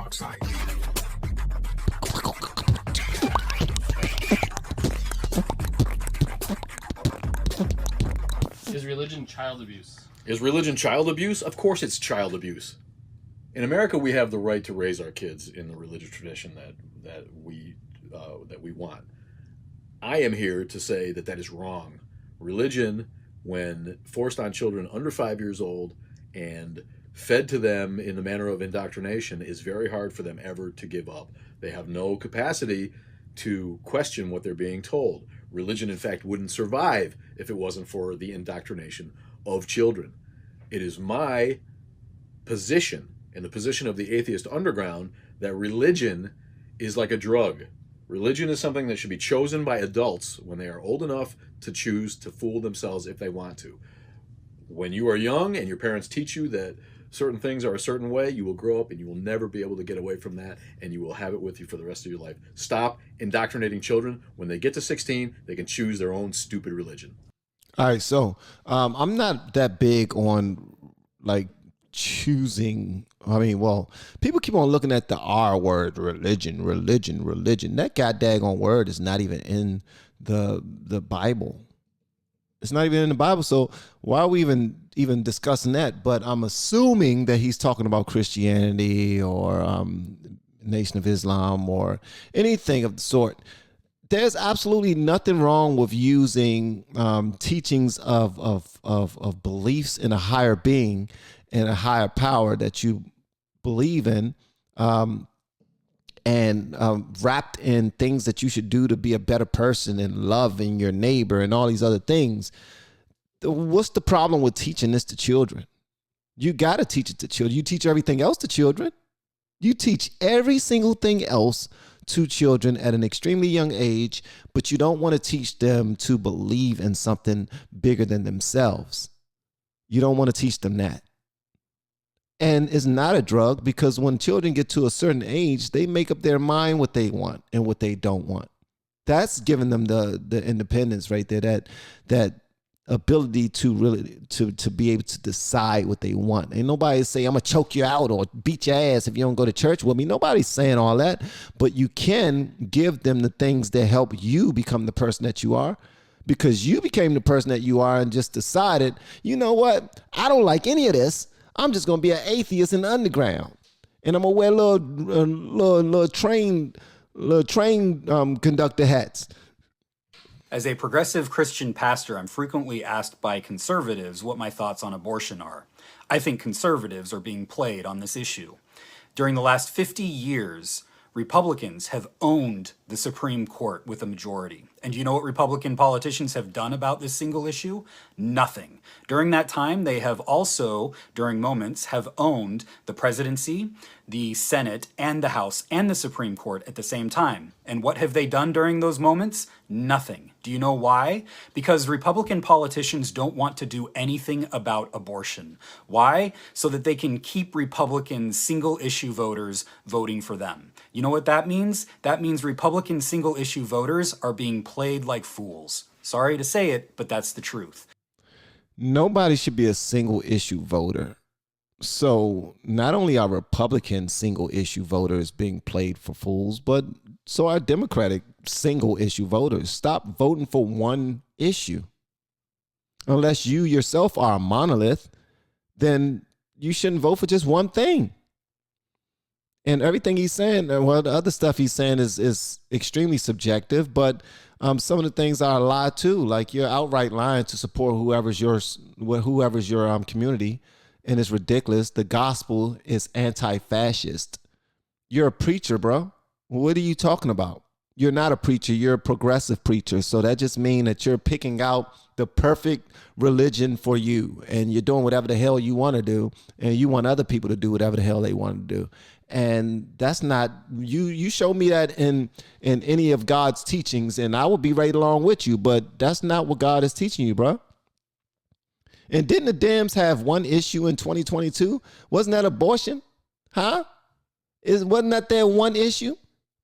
dark side. Is religion child abuse? Is religion child abuse? Of course it's child abuse. In America, we have the right to raise our kids in the religious tradition that we want. I am here to say that that is wrong. Religion, when forced on children under 5 years old and fed to them in the manner of indoctrination, is very hard for them ever to give up. They have no capacity to question what they're being told. Religion, in fact, wouldn't survive if it wasn't for the indoctrination of children. It is my position, and the position of the atheist underground, that religion is like a drug. Religion is something that should be chosen by adults when they are old enough to choose to fool themselves if they want to. When you are young and your parents teach you that certain things are a certain way, you will grow up and you will never be able to get away from that, and you will have it with you for the rest of your life. Stop indoctrinating children. When they get to 16, they can choose their own stupid religion. All right, so I'm not that big on like choosing. I mean, well, people keep on looking at the R word, religion. That goddamn word is not even in the Bible. It's not even in the Bible. So why are we even discussing that? But I'm assuming that he's talking about Christianity or Nation of Islam or anything of the sort. There's absolutely nothing wrong with using teachings of beliefs in a higher being and a higher power that you believe in, and wrapped in things that you should do to be a better person and loving your neighbor and all these other things. What's the problem with teaching this to children? You got to teach it to children. You teach everything else to children. You teach every single thing else to children at an extremely young age, but you don't want to teach them to believe in something bigger than themselves. You don't want to teach them that. And it's not a drug, because when children get to a certain age, they make up their mind what they want and what they don't want. That's giving them the independence right there, that ability to really to be able to decide what they want. Ain't nobody say, I'm gonna choke you out or beat your ass if you don't go to church with me. Nobody's saying all that, but you can give them the things that help you become the person that you are, because you became the person that you are and just decided, you know what, I don't like any of this. I'm just gonna be an atheist in the underground, and I'm gonna wear little train conductor hats. As a progressive Christian pastor, I'm frequently asked by conservatives what my thoughts on abortion are. I think conservatives are being played on this issue. During the last 50 years, Republicans have owned the Supreme Court with a majority. And you know what Republican politicians have done about this single issue? Nothing. During that time, they have also, during moments, have owned the presidency, the Senate, and the House, and the Supreme Court at the same time. And what have they done during those moments? Nothing. Do you know why? Because Republican politicians don't want to do anything about abortion. Why? So that they can keep Republican single-issue voters voting for them. You know what that means? That means Republican single-issue voters are being played like fools. Sorry to say it, but that's the truth. Nobody should be a single-issue voter. So not only are Republican single-issue voters being played for fools, but so are Democratic single-issue voters. Stop voting for one issue. Unless you yourself are a monolith, then you shouldn't vote for just one thing. And everything he's saying, well, the other stuff he's saying is extremely subjective, but some of the things are a lie too. Like, you're outright lying to support whoever's your community, and it's ridiculous. The gospel is anti-fascist. You're a preacher, bro. What are you talking about? You're not a preacher. You're a progressive preacher. So that just means that you're picking out the perfect religion for you, and you're doing whatever the hell you want to do, and you want other people to do whatever the hell they want to do. And that's not, you show me that in any of God's teachings, and I will be right along with you, but that's not what God is teaching you, bro. And didn't the Dems have one issue in 2022? Wasn't that abortion? Huh? Wasn't that their one issue?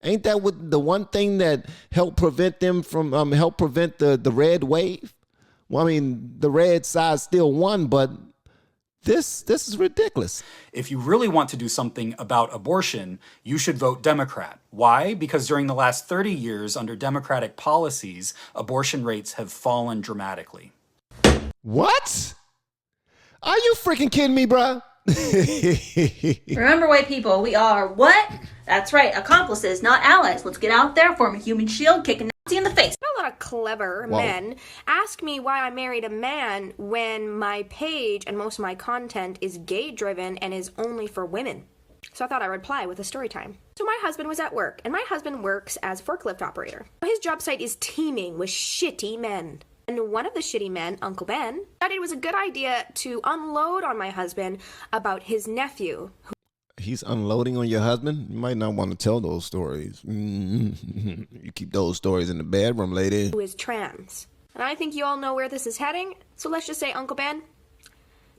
Ain't that what the one thing that helped prevent them from help prevent the red wave? Well, I mean, the red side still won, but This is ridiculous. If you really want to do something about abortion, you should vote Democrat. Why? Because during the last 30 years, under Democratic policies, abortion rates have fallen dramatically. What? Are you freaking kidding me, bruh? Remember, white people, we are what? That's right, accomplices, not allies. Let's get out there, form a human shield, kick a Nazi in the face. A lot of clever men ask me why I married a man when my page and most of my content is gay driven and is only for women. So I thought I would reply with a story time. So my husband was at work, and my husband works as a forklift operator. His job site is teeming with shitty men. And one of the shitty men, Uncle Ben, thought it was a good idea to unload on my husband about his nephew. He's unloading on your husband? You might not want to tell those stories. You keep those stories in the bedroom, lady. Who is trans. And I think you all know where this is heading. So let's just say Uncle Ben,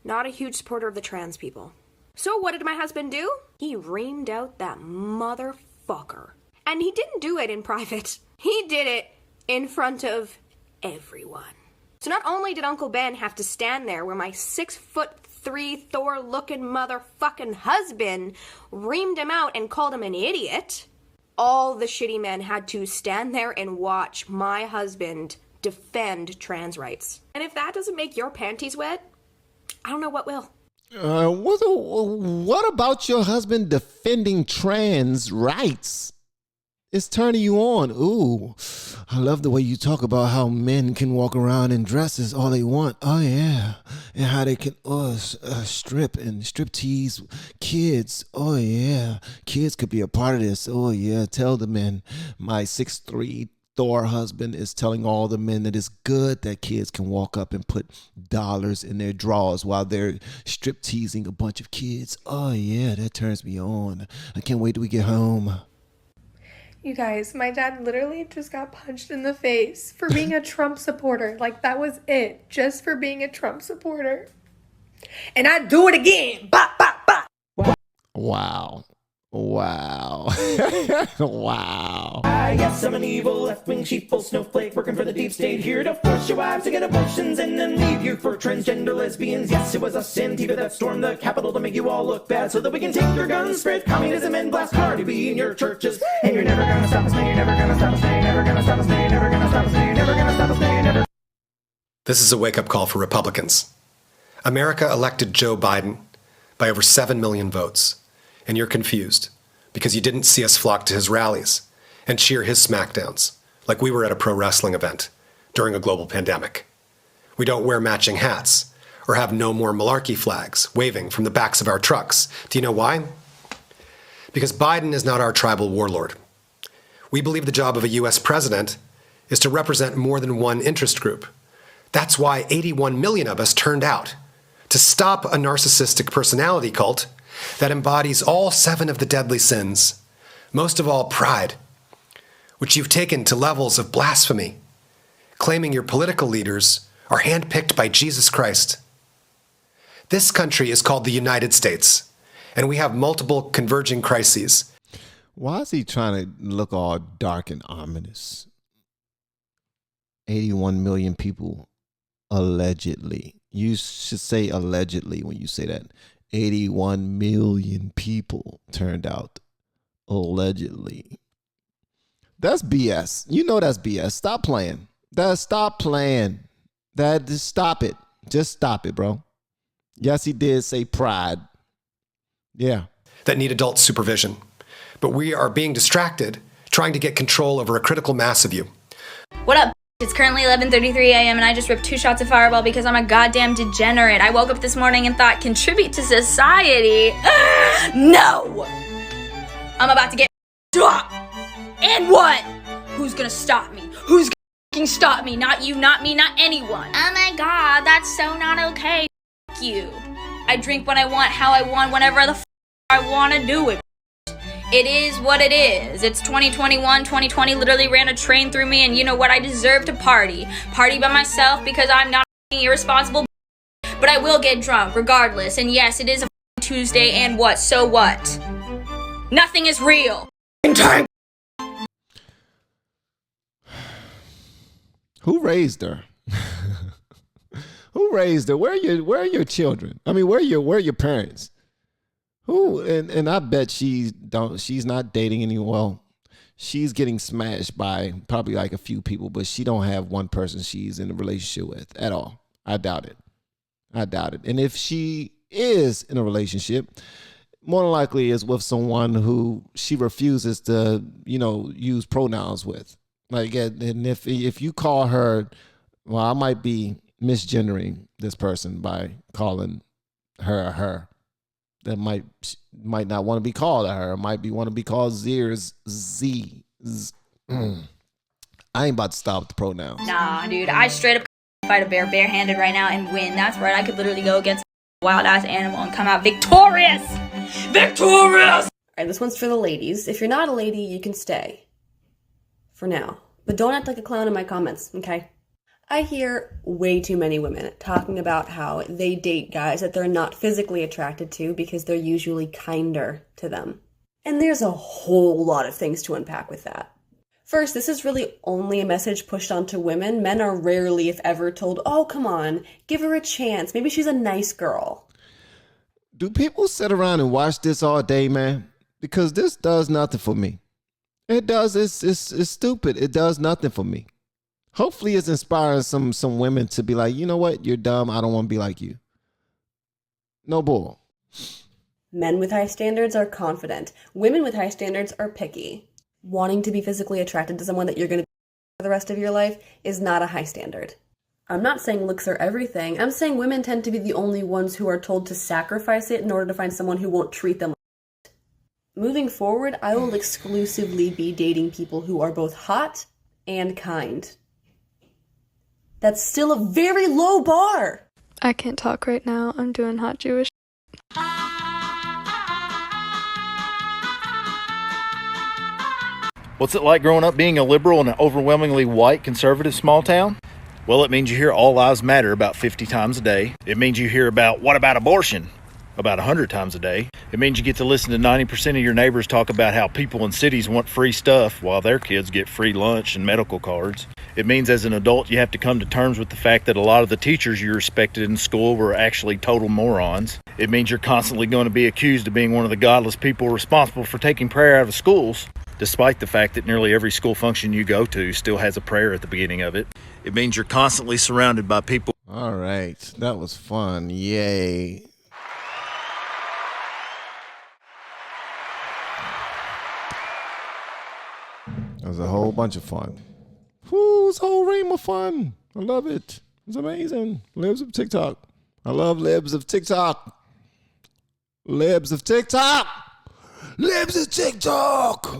not a huge supporter of the trans people. So what did my husband do? He reamed out that motherfucker. And he didn't do it in private. He did it in front of everyone. So not only did Uncle Ben have to stand there where my 6'3" Thor-looking motherfucking husband reamed him out and called him an idiot, all the shitty men had to stand there and watch my husband defend trans rights. And if that doesn't make your panties wet, I don't know what will. What about your husband defending trans rights? It's turning you on. Ooh, I love the way you talk about how men can walk around in dresses all they want. Oh, yeah. And how they can strip and strip tease kids. Oh, yeah. Kids could be a part of this. Oh, yeah. Tell the men. My 6'3" Thor husband is telling all the men that it's good that kids can walk up and put dollars in their drawers while they're strip teasing a bunch of kids. Oh, yeah. That turns me on. I can't wait till we get home. You guys, my dad literally just got punched in the face for being a Trump supporter. Like, that was it. Just for being a Trump supporter. And I'd do it again. Bop, bop, bop. Wow. Wow. Wow. Yes, I'm an evil left-wing sheeple snowflake working for the deep state, here to force your wives to get abortions and then leave you for transgender lesbians. Yes, it was us Antifa that stormed the Capitol to make you all look bad so that we can take your guns, spread communism, and blast Cardi B in your churches. And you're never gonna stop us, no, you're never gonna stop us, no, you're never gonna stop us, no, you're never gonna stop us, no, you're never gonna stop us, no, you're never. This is a wake-up call for Republicans. America elected Joe Biden by over 7 million votes. And you're confused because you didn't see us flock to his rallies and cheer his smackdowns like we were at a pro wrestling event during a global pandemic. We don't wear matching hats or have no more malarkey flags waving from the backs of our trucks. Do you know why? Because Biden is not our tribal warlord. We believe the job of a U.S. president is to represent more than one interest group. That's why 81 million of us turned out to stop a narcissistic personality cult that embodies all 7 of the deadly sins, most of all pride, which you've taken to levels of blasphemy, claiming your political leaders are handpicked by Jesus Christ. This country is called the United States, and we have multiple converging crises. Why is he trying to look all dark and ominous? 81 million people, allegedly. You should say allegedly when you say that. 81 million people turned out, allegedly. That's BS. You know that's BS. Stop playing. Stop playing. Just stop it. Just stop it, bro. Yes, he did say pride. Yeah. That need adult supervision. But we are being distracted, trying to get control over a critical mass of you. What up? It's currently 11:33 a.m. and I just ripped 2 shots of Fireball because I'm a goddamn degenerate. I woke up this morning and thought, contribute to society? No! I'm about to get stopped. And what? Who's gonna stop me? Who's gonna stop me? Not you, not me, not anyone. Oh my god, that's so not okay. F you. I drink when I want, how I want, whenever the f I want to do it. It is what it is. It's 2021. 2020 literally ran a train through me, and you know what? I deserve to party. Party by myself because I'm not a irresponsible, but I will get drunk regardless. And yes, it is a Tuesday, and what? So what? Nothing is real. Time. Who raised her? Who raised her? Where are your children? I mean, where are your parents? Who? And I bet she's not dating anyone. Well, she's getting smashed by probably like a few people, but she don't have one person she's in a relationship with at all. I doubt it. And if she is in a relationship, more than likely is with someone who she refuses to, use pronouns with. Like, and if you call her, well, I might be misgendering this person by calling her a her. That might not want to be called a her. Might want to be called Zeers Z. I ain't about to stop with the pronouns. Nah, dude, I straight up fight a bear barehanded right now and win. That's right, I could literally go against a wild ass animal and come out victorious. Victorious! Alright, this one's for the ladies. If you're not a lady, you can stay. For now. But don't act like a clown in my comments, okay? I hear way too many women talking about how they date guys that they're not physically attracted to because they're usually kinder to them. And there's a whole lot of things to unpack with that. First, this is really only a message pushed onto women. Men are rarely, if ever, told, oh, come on, give her a chance. Maybe she's a nice girl. Do people sit around and watch this all day, man? Because this does nothing for me. It does. It's stupid. It does nothing for me. Hopefully it's inspiring some women to be like, you know what? You're dumb. I don't want to be like you. No bull. Men with high standards are confident. Women with high standards are picky. Wanting to be physically attracted to someone that you're going to be for the rest of your life is not a high standard. I'm not saying looks are everything. I'm saying women tend to be the only ones who are told to sacrifice it in order to find someone who won't treat them like it. Moving forward, I will exclusively be dating people who are both hot and kind. That's still a very low bar. I can't talk right now. I'm doing hot Jewish. What's it like growing up being a liberal in an overwhelmingly white conservative small town? Well, it means you hear all lives matter about 50 times a day. It means you hear about what about abortion about 100 times a day. It means you get to listen to 90% of your neighbors talk about how people in cities want free stuff while their kids get free lunch and medical cards. It means as an adult you have to come to terms with the fact that a lot of the teachers you respected in school were actually total morons. It means you're constantly going to be accused of being one of the godless people responsible for taking prayer out of schools, despite the fact that nearly every school function you go to still has a prayer at the beginning of it. It means you're constantly surrounded by people. All right, that was fun. Yay. That was a whole bunch of fun. Whoo, it's a whole ream of fun. I love it. It's amazing. Libs of TikTok. I love Libs of TikTok. Libs of TikTok. Libs of TikTok.